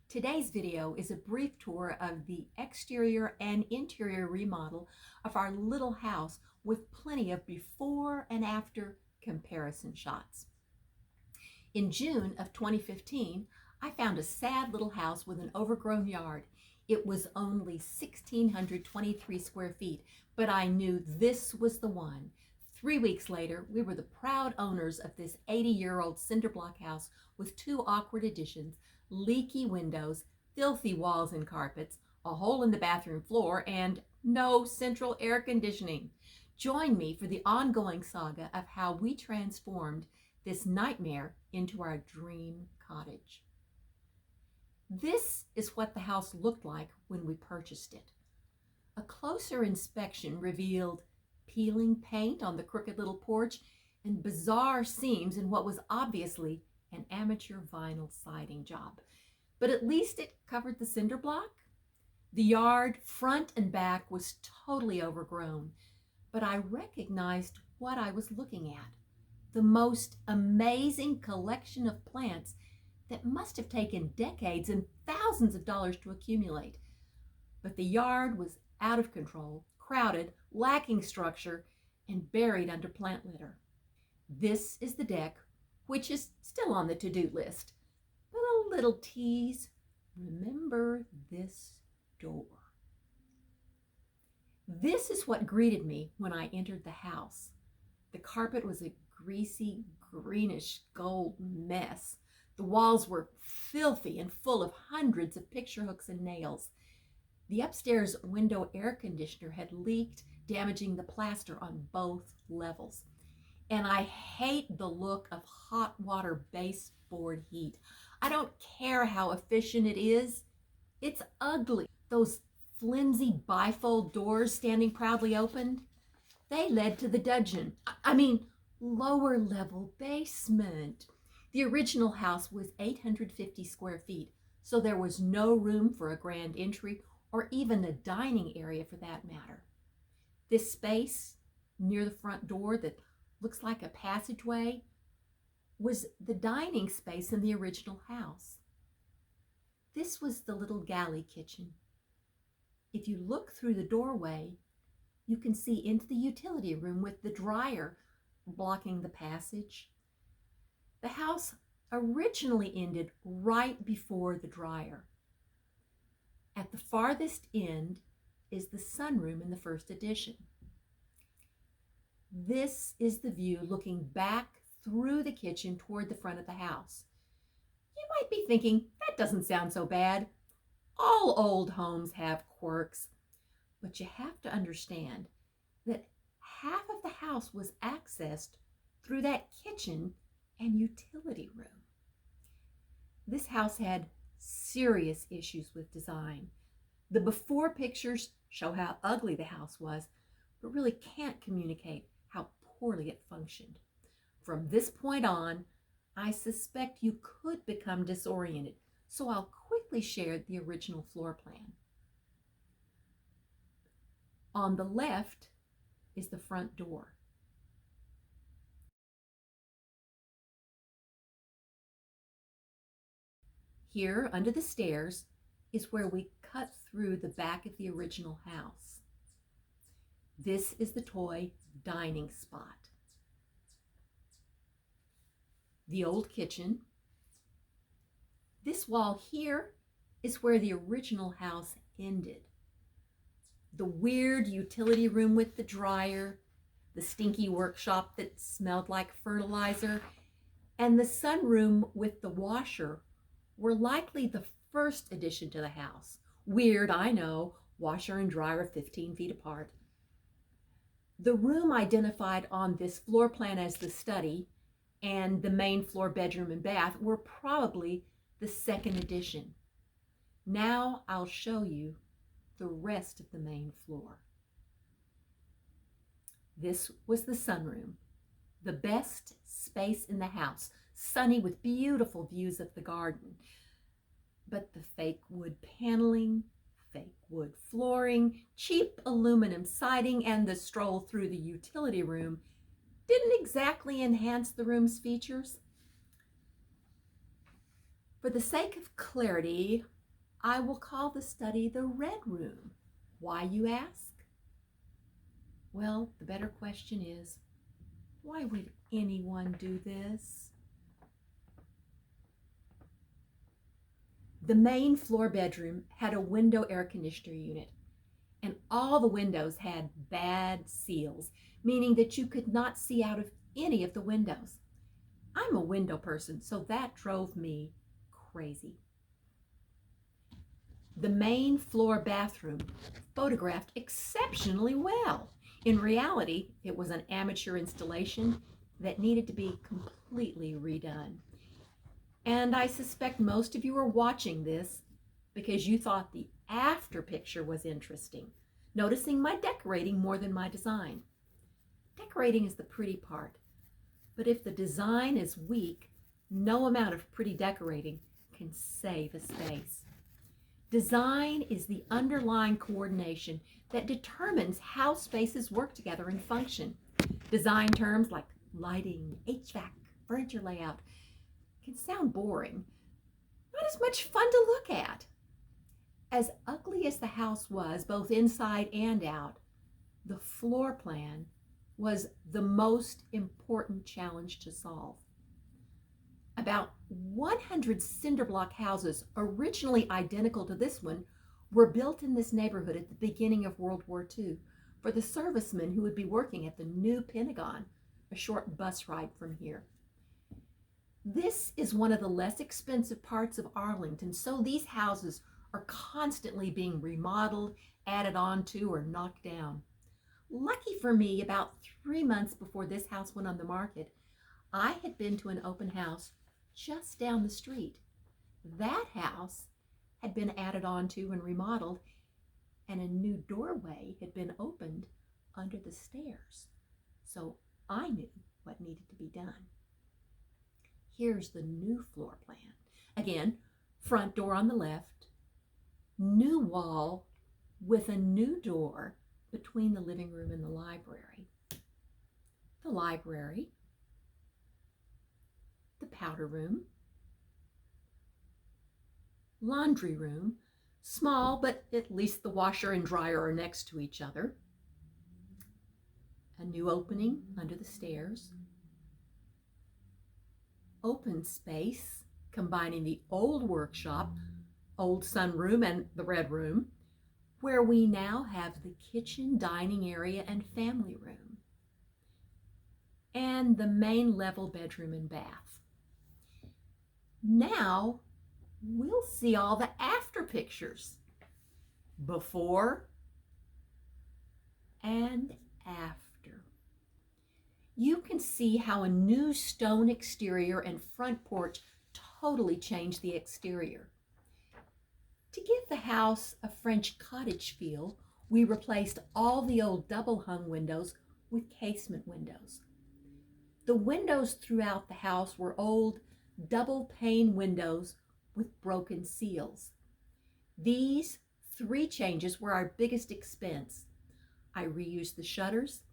Today's video is a brief tour of the exterior and interior remodel of our little house with plenty of before and after comparison shots. In June of 2015, I found a sad little house with an overgrown yard. It was only 1,623 square feet, but I knew this was the one. 3 weeks later, we were the proud owners of this 80-year-old cinderblock house with two awkward additions, leaky windows, filthy walls and carpets, a hole in the bathroom floor, and no central air conditioning. Join me for the ongoing saga of how we transformed this nightmare into our dream cottage. This is what the house looked like when we purchased it. A closer inspection revealed peeling paint on the crooked little porch and bizarre seams in what was obviously an amateur vinyl siding job. But at least it covered the cinder block. The yard, front and back, was totally overgrown, but I recognized what I was looking at. The most amazing collection of plants that must have taken decades and thousands of dollars to accumulate. But the yard was out of control, crowded, lacking structure, and buried under plant litter. This is the deck, which is still on the to-do list. But a little tease, remember this door. This is what greeted me when I entered the house. The carpet was a greasy, greenish gold mess. The walls were filthy and full of hundreds of picture hooks and nails. The upstairs window air conditioner had leaked, damaging the plaster on both levels. And I hate the look of hot water baseboard heat. I don't care how efficient it is. It's ugly. Those flimsy bifold doors standing proudly open, they led to the dungeon. Lower level basement. The original house was 850 square feet, so there was no room for a grand entry or even a dining area for that matter. This space near the front door that looks like a passageway was the dining space in the original house. This was the little galley kitchen. If you look through the doorway, you can see into the utility room with the dryer blocking the passage. The house originally ended right before the dryer. At the farthest end is the sunroom in the first addition. This is the view looking back through the kitchen toward the front of the house. You might be thinking, that doesn't sound so bad. All old homes have quirks, but you have to understand that half of the house was accessed through that kitchen and utility room. This house had serious issues with design. The before pictures show how ugly the house was, but really can't communicate how poorly it functioned. From this point on, I suspect you could become disoriented, so I'll quickly share the original floor plan. On the left is the front door. Here, under the stairs, is where we cut through the back of the original house. This is the toy dining spot. The old kitchen. This wall here is where the original house ended. The weird utility room with the dryer, the stinky workshop that smelled like fertilizer, and the sunroom with the washer were likely the first addition to the house. Weird, I know, washer and dryer 15 feet apart. The room identified on this floor plan as the study and the main floor bedroom and bath were probably the second addition. Now I'll show you the rest of the main floor. This was the sunroom, the best space in the house, sunny with beautiful views of the garden. But the fake wood paneling, fake wood flooring, cheap aluminum siding, and the stroll through the utility room didn't exactly enhance the room's features. For the sake of clarity, I will call the study the red room. Why, you ask? Well, the better question is, why would anyone do this? The main floor bedroom had a window air conditioner unit, and all the windows had bad seals, meaning that you could not see out of any of the windows. I'm a window person, so that drove me crazy. The main floor bathroom photographed exceptionally well. In reality, it was an amateur installation that needed to be completely redone. And I suspect most of you are watching this because you thought the after picture was interesting, noticing my decorating more than my design. Decorating is the pretty part, but if the design is weak, no amount of pretty decorating can save a space. Design is the underlying coordination that determines how spaces work together and function. Design terms like lighting, HVAC, furniture layout can sound boring, not as much fun to look at. As ugly as the house was, both inside and out, the floor plan was the most important challenge to solve. About 100 cinderblock houses, originally identical to this one, were built in this neighborhood at the beginning of World War II for the servicemen who would be working at the new Pentagon, a short bus ride from here. This is one of the less expensive parts of Arlington, so these houses are constantly being remodeled, added on to, or knocked down. Lucky for me, about 3 months before this house went on the market, I had been to an open house just down the street. That house had been added on to and remodeled, and a new doorway had been opened under the stairs. So I knew what needed to be done. Here's the new floor plan. Again, front door on the left, new wall with a new door between the living room and the library. The library, the powder room, laundry room, small, but at least the washer and dryer are next to each other. A new opening under the stairs. Open space combining the old workshop, old sunroom, and the red room, where we now have the kitchen, dining area, and family room, and the main level bedroom and bath. Now we'll see all the after pictures, before and after. You can see how a new stone exterior and front porch totally changed the exterior. To give the house a French cottage feel, we replaced all the old double-hung windows with casement windows. The windows throughout the house were old double-pane windows with broken seals. These 3 changes were our biggest expense. I reused the shutters,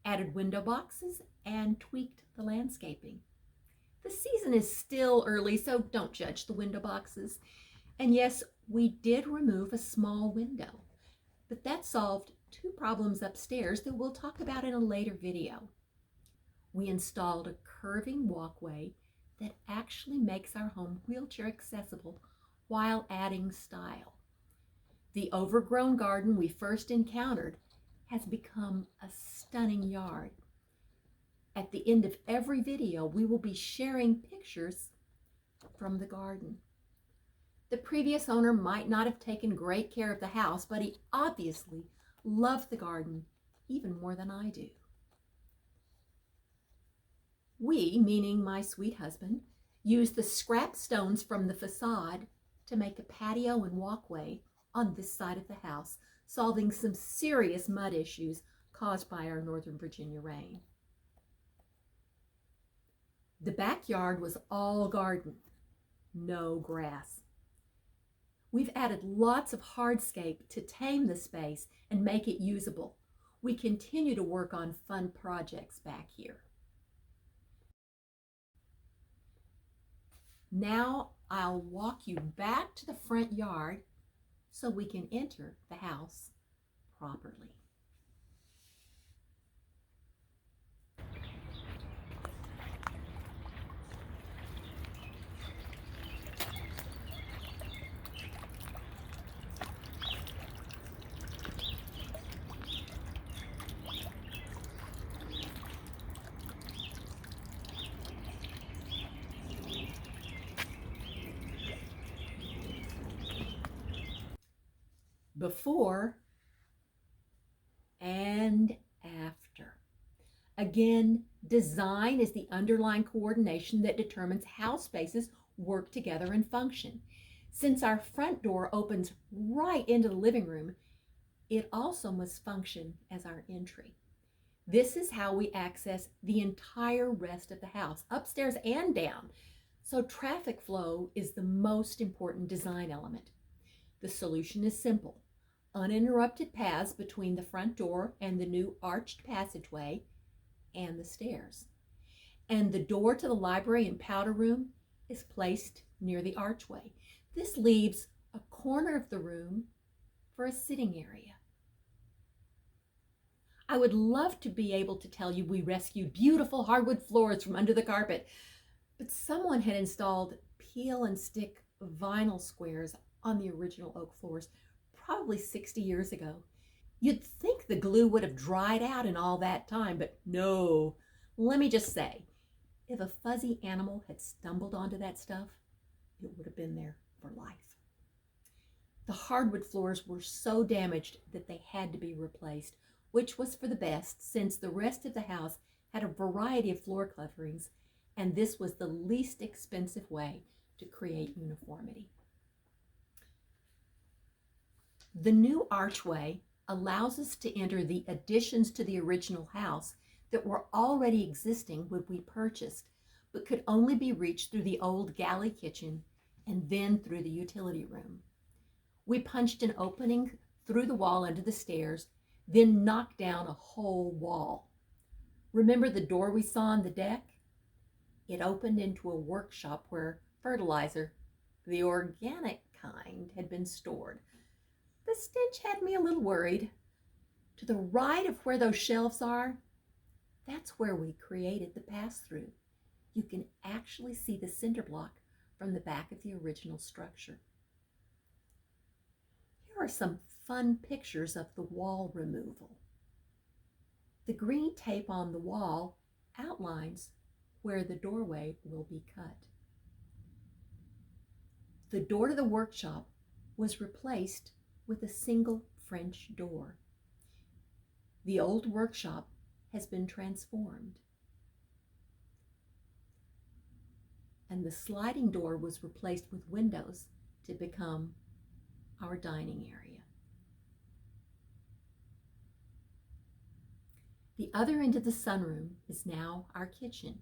added window boxes, and tweaked the landscaping. The season is still early, so don't judge the window boxes. And yes, we did remove a small window, but that solved 2 problems upstairs that we'll talk about in a later video. We installed a curving walkway that actually makes our home wheelchair accessible while adding style. The overgrown garden we first encountered has become a stunning yard. At the end of every video, we will be sharing pictures from the garden. The previous owner might not have taken great care of the house, but he obviously loved the garden even more than I do. We, meaning my sweet husband, used the scrap stones from the façade to make a patio and walkway on this side of the house, solving some serious mud issues caused by our Northern Virginia rain. The backyard was all garden, no grass. We've added lots of hardscape to tame the space and make it usable. We continue to work on fun projects back here. Now I'll walk you back to the front yard so we can enter the house properly. Before and after. Again, design is the underlying coordination that determines how spaces work together and function. Since our front door opens right into the living room, it also must function as our entry. This is how we access the entire rest of the house, upstairs and down. So traffic flow is the most important design element. The solution is simple: uninterrupted paths between the front door and the new arched passageway and the stairs. And the door to the library and powder room is placed near the archway. This leaves a corner of the room for a sitting area. I would love to be able to tell you we rescued beautiful hardwood floors from under the carpet, but someone had installed peel and stick vinyl squares on the original oak floors probably 60 years ago. You'd think the glue would have dried out in all that time, but no. Let me just say, if a fuzzy animal had stumbled onto that stuff, it would have been there for life. The hardwood floors were so damaged that they had to be replaced, which was for the best since the rest of the house had a variety of floor coverings, and this was the least expensive way to create uniformity. The new archway allows us to enter the additions to the original house that were already existing when we purchased, but could only be reached through the old galley kitchen and then through the utility room. We punched an opening through the wall under the stairs, then knocked down a whole wall. Remember the door we saw on the deck? It opened into a workshop where fertilizer, the organic kind, had been stored. The stench had me a little worried. To the right of where those shelves are, that's where we created the pass-through. You can actually see the cinder block from the back of the original structure. Here are some fun pictures of the wall removal. The green tape on the wall outlines where the doorway will be cut. The door to the workshop was replaced with a single French door. The old workshop has been transformed, and the sliding door was replaced with windows to become our dining area. The other end of the sunroom is now our kitchen.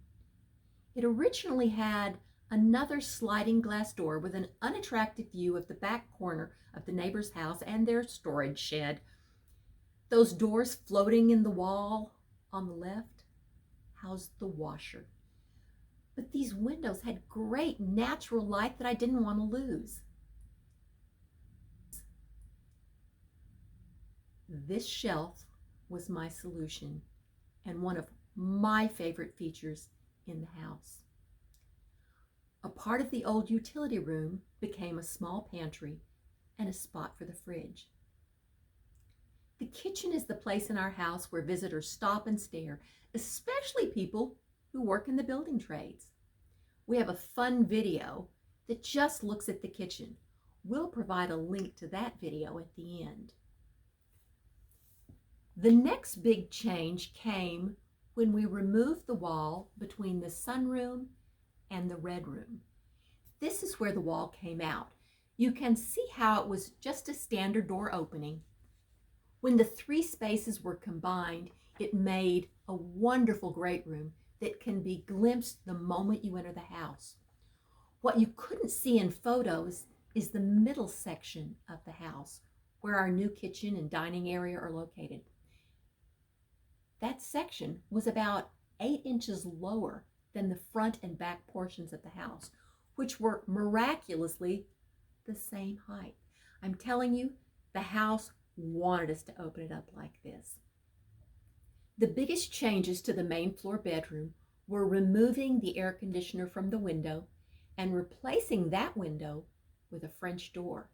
It originally had another sliding glass door with an unattractive view of the back corner of the neighbor's house and their storage shed. Those doors floating in the wall on the left housed the washer. But these windows had great natural light that I didn't want to lose. This shelf was my solution and one of my favorite features in the house. A part of the old utility room became a small pantry and a spot for the fridge. The kitchen is the place in our house where visitors stop and stare, especially people who work in the building trades. We have a fun video that just looks at the kitchen. We'll provide a link to that video at the end. The next big change came when we removed the wall between the sunroom and the red room. This is where the wall came out. You can see how it was just a standard door opening. When the three spaces were combined, it made a wonderful great room that can be glimpsed the moment you enter the house. What you couldn't see in photos is the middle section of the house, where our new kitchen and dining area are located. That section was about 8 inches lower than the front and back portions of the house, which were miraculously the same height. I'm telling you, the house wanted us to open it up like this. The biggest changes to the main floor bedroom were removing the air conditioner from the window and replacing that window with a French door.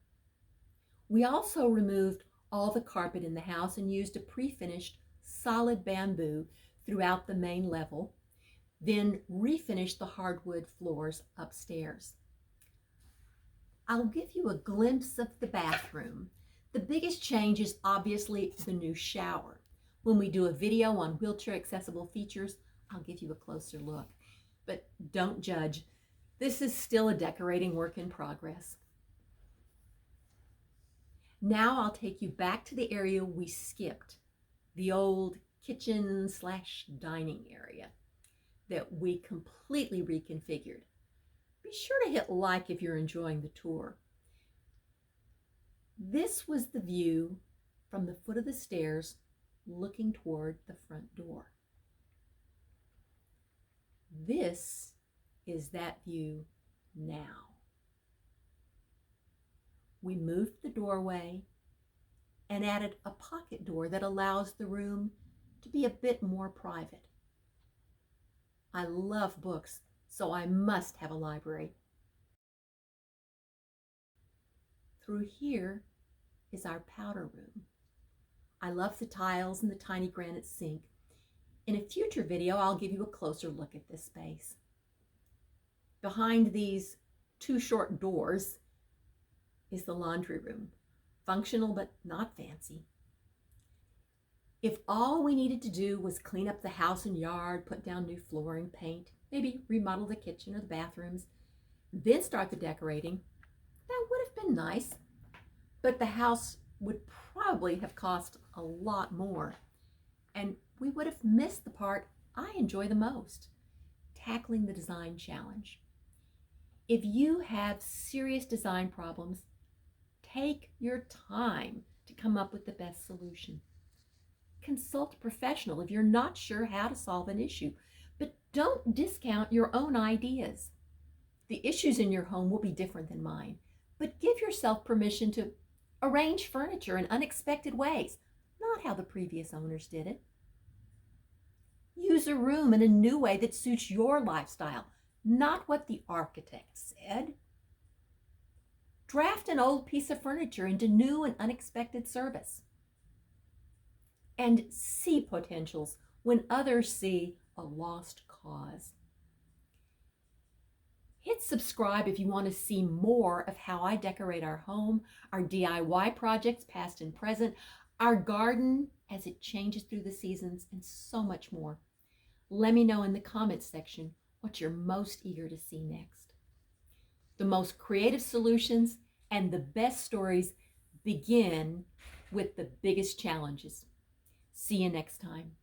We also removed all the carpet in the house and used a pre-finished solid bamboo throughout the main level, then refinished the hardwood floors upstairs. I'll give you a glimpse of the bathroom. The biggest change is obviously the new shower. When we do a video on wheelchair accessible features, I'll give you a closer look. But don't judge. This is still a decorating work in progress. Now I'll take you back to the area we skipped, the old kitchen/dining area that we completely reconfigured. Be sure to hit like if you're enjoying the tour. This was the view from the foot of the stairs looking toward the front door. This is that view now. We moved the doorway and added a pocket door that allows the room to be a bit more private. I love books, so I must have a library. Through here is our powder room. I love the tiles and the tiny granite sink. In a future video, I'll give you a closer look at this space. Behind these two short doors is the laundry room, functional but not fancy. If all we needed to do was clean up the house and yard, put down new flooring, paint, maybe remodel the kitchen or the bathrooms, then start the decorating, that would have been nice, but the house would probably have cost a lot more, and we would have missed the part I enjoy the most, tackling the design challenge. If you have serious design problems, take your time to come up with the best solution. Consult a professional if you're not sure how to solve an issue, but don't discount your own ideas. The issues in your home will be different than mine, but give yourself permission to arrange furniture in unexpected ways, not how the previous owners did it. Use a room in a new way that suits your lifestyle, not what the architect said. Draft an old piece of furniture into new and unexpected service. And see potentials when others see a lost cause. Hit subscribe if you want to see more of how I decorate our home, our DIY projects, past and present, our garden as it changes through the seasons, and so much more. Let me know in the comments section what you're most eager to see next. The most creative solutions and the best stories begin with the biggest challenges. See you next time.